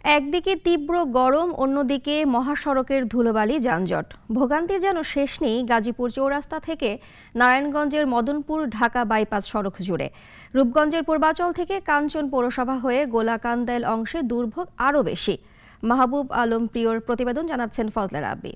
একদিকে তীব্র গরম, অন্যদিকে মহাসড়কের ধুলোবালি যানজট। ভোগান্তির যেন শেষ নেই গাজীপুর চৌরাস্তা থেকে নারায়ণগঞ্জের মদনপুর ঢাকা বাইপাস সড়ক জুড়ে। রূপগঞ্জের পূর্বাচল থেকে কাঞ্চন পৌরসভা হয়ে গোলাকান্দাইল অংশে দুর্ভোগ আরও বেশি। মাহবুব আলম প্রিয়র প্রতিবেদন, জানাচ্ছেন ফজলে রাব্বি।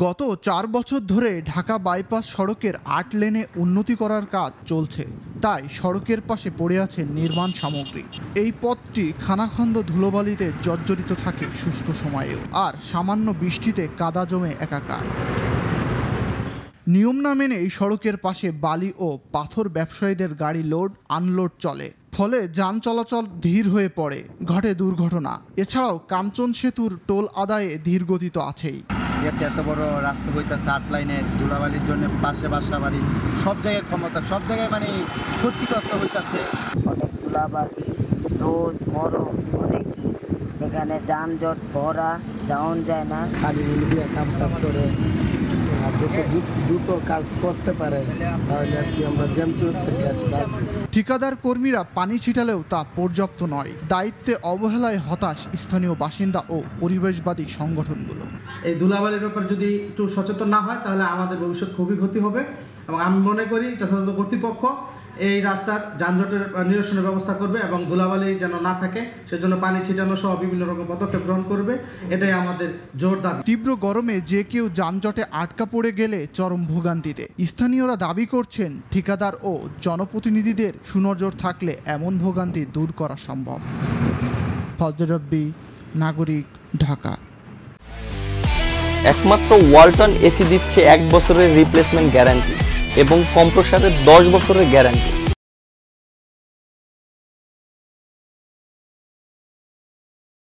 গত 4 বছর ধরে ঢাকা বাইপাস সড়কের 8 লেনে উন্নতি করার কাজ চলছে, তাই সড়কের পাশে পড়ে আছে নির্মাণ সামগ্রী। এই পথটি খানাখন্দ ধুলোবালিতে জর্জরিত থাকে শুষ্ক সময়েও, আর সামান্য বৃষ্টিতে কাদা জমে একাকার। নিয়ম না মেনে এই সড়কের পাশে বালি ও পাথর ব্যবসায়ীদের গাড়ি লোড আনলোড চলে, ফলে যান চলাচল ধীর হয়ে পড়ে, ঘটে দুর্ঘটনা। এছাড়াও কাঞ্চন সেতুর টোল আদায়ে ধীর গতি তো আছেই। এত বড় রাস্তা হইতেছে 8 লাইনের ধুলাবালির জন্য পাশে বাসা বাড়ি সব জায়গায় ক্ষমতা, সব জায়গায় মানে ক্ষতিগ্রস্ত হইতেছে। অনেক ধুলাবালি, রোদ, গরম, অনেকই এখানে যানজট ভরা, যাওন যায় না। গাড়িগুলো দিয়ে কাজ করে দ্রুত কাজ করতে পারে, তাহলে আর কি আমরা জ্যামচুর থেকে বাঁচব। ঠিকাদার কর্মীরা পানি ছিটালেও তা পর্যাপ্ত নয়। দায়িত্বে অবহেলায় হতাশ স্থানীয় বাসিন্দা ও পরিবেশবাদী সংগঠনগুলো। এই ধুলাবালির ব্যাপারে যদি একটু সচেতন না হয় তাহলে আমাদের ভবিষ্যৎ খুবই ক্ষতি হবে, এবং আমি মনে করি যথাযথ কর্তৃপক্ষ এই রাস্তার যানজটের নিরসনের ব্যবস্থা করবে এবং ধুলাবালি যেন না থাকে সেজন্য পানি ছিটানো সহ বিভিন্ন রকম পদক্ষেপ গ্রহণ করবে। এটাই আমাদের জোর দাবি। তীব্র গরমে যে কেউ যানজটে আটকা পড়ে গেলে চরম ভোগান্তিতে। স্থানীয়রা দাবি করছেন ঠিকাদার ও জনপ্রতিনিধিদের সুনজর থাকলে এমন ভোগান্তি দূর করা সম্ভব। ফজলে রাব্বি, নাগরিক, ঢাকা। একমাত্র ওয়ালটন এসি দিচ্ছে 1 বছরের রিপ্লেসমেন্ট গ্যারান্টি এবং কম্প্রেসারের 10 বছরের গ্যারান্টি।